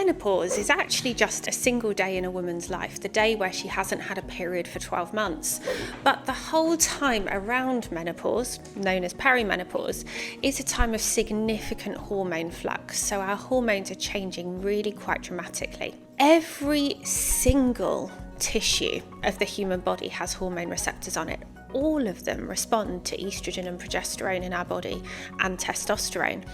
Perimenopause is actually just a single day in a woman's life, the day where she hasn't had a period for 12 months. But the whole time around menopause, known as perimenopause, is a time of significant hormone flux. So our hormones are changing really quite dramatically. Every single tissue of the human body has hormone receptors on it. All of them respond to estrogen and progesterone in our body and testosterone.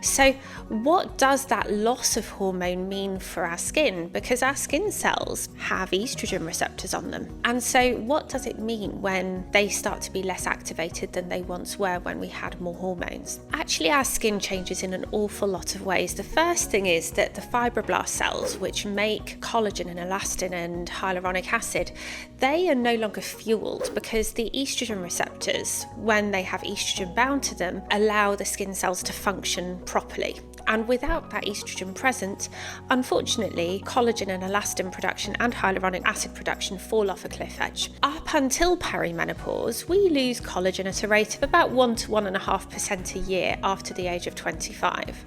So what does that loss of hormone mean for our skin? Because our skin cells have estrogen receptors on them. And so what does it mean when they start to be less activated than they once were when we had more hormones? Actually, our skin changes in an awful lot of ways. The first thing is that the fibroblast cells, which make collagen and elastin and hyaluronic acid, they are no longer fueled because the estrogen receptors, when they have estrogen bound to them, allow the skin cells to function properly. And without that estrogen present, unfortunately, collagen and elastin production and hyaluronic acid production fall off a cliff edge. Up until perimenopause, we lose collagen at a rate of about 1 to 1.5% a year after the age of 25.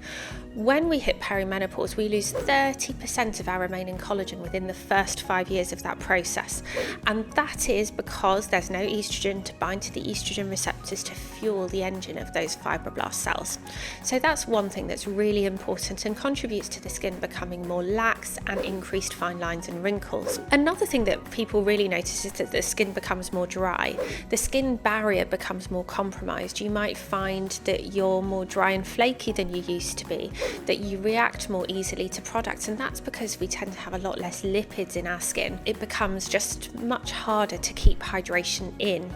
When we hit perimenopause, we lose 30% of our remaining collagen within the first 5 years of that process. And that is because there's no estrogen to bind to the estrogen receptors to fuel the engine of those fibroblast cells. So that's one thing that's really important and contributes to the skin becoming more lax and increased fine lines and wrinkles. Another thing that people really notice is that the skin becomes more dry. The skin barrier becomes more compromised. You might find that you're more dry and flaky than you used to be, that you react more easily to products, and that's because we tend to have a lot less lipids in our skin. It becomes just much harder to keep hydration in.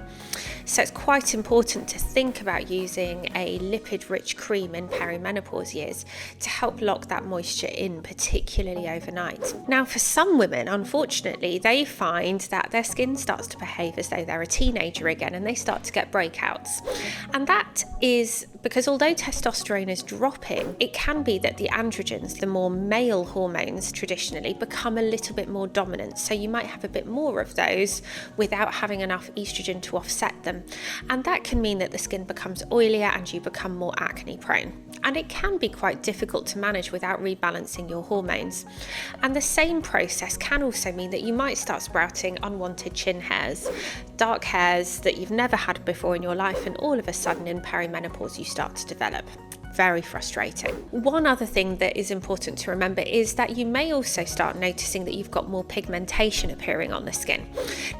So it's quite important to think about using a lipid-rich cream in perimenopause years to help lock that moisture in, particularly overnight. Now, for some women, unfortunately, they find that their skin starts to behave as though they're a teenager again, and they start to get breakouts. And that is because although testosterone is dropping, it can be that the androgens, the more male hormones traditionally, become a little bit more dominant. So you might have a bit more of those without having enough estrogen to offset them. And that can mean that the skin becomes oilier and you become more acne prone. And it can be quite difficult to manage without rebalancing your hormones. And the same process can also mean that you might start sprouting unwanted chin hairs, dark hairs that you've never had before in your life, and all of a sudden in perimenopause you start to develop. Very frustrating. One other thing that is important to remember is that you may also start noticing that you've got more pigmentation appearing on the skin.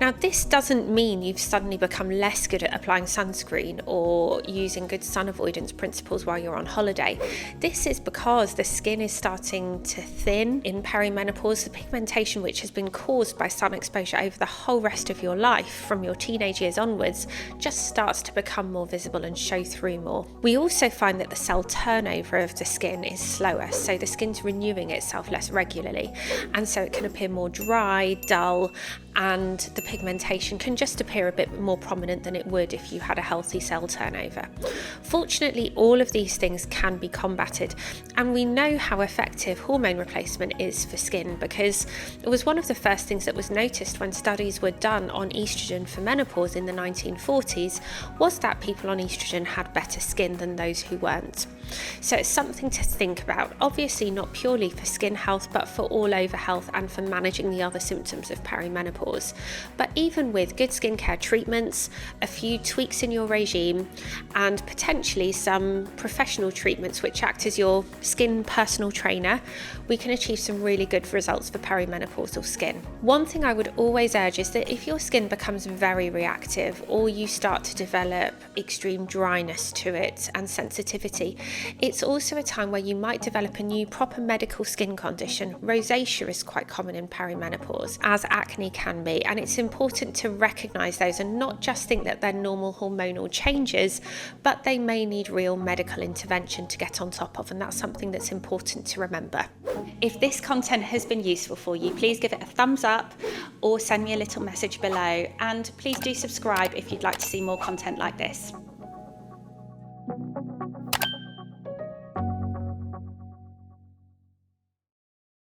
Now, this doesn't mean you've suddenly become less good at applying sunscreen or using good sun avoidance principles while you're on holiday. This is because the skin is starting to thin in perimenopause. The pigmentation, which has been caused by sun exposure over the whole rest of your life from your teenage years onwards, just starts to become more visible and show through more. We also find that the cell turnover of the skin is slower, so the skin's renewing itself less regularly, and so it can appear more dry, dull, and the pigmentation can just appear a bit more prominent than it would if you had a healthy cell turnover. Fortunately, all of these things can be combated, and we know how effective hormone replacement is for skin because it was one of the first things that was noticed when studies were done on estrogen for menopause in the 1940s, was that people on estrogen had better skin than those who weren't. So it's something to think about, obviously not purely for skin health, but for all over health and for managing the other symptoms of perimenopause. But even with good skincare treatments, a few tweaks in your regime, and potentially some professional treatments which act as your skin personal trainer, we can achieve some really good results for perimenopausal skin. One thing I would always urge is that if your skin becomes very reactive or you start to develop extreme dryness to it and sensitivity, it's also a time where you might develop a new proper medical skin condition. Rosacea is quite common in perimenopause, as acne can be, and it's important to recognise those and not just think that they're normal hormonal changes, but they may need real medical intervention to get on top of, and that's something that's important to remember. If this content has been useful for you, please give it a thumbs up or send me a little message below, and please do subscribe if you'd like to see more content like this.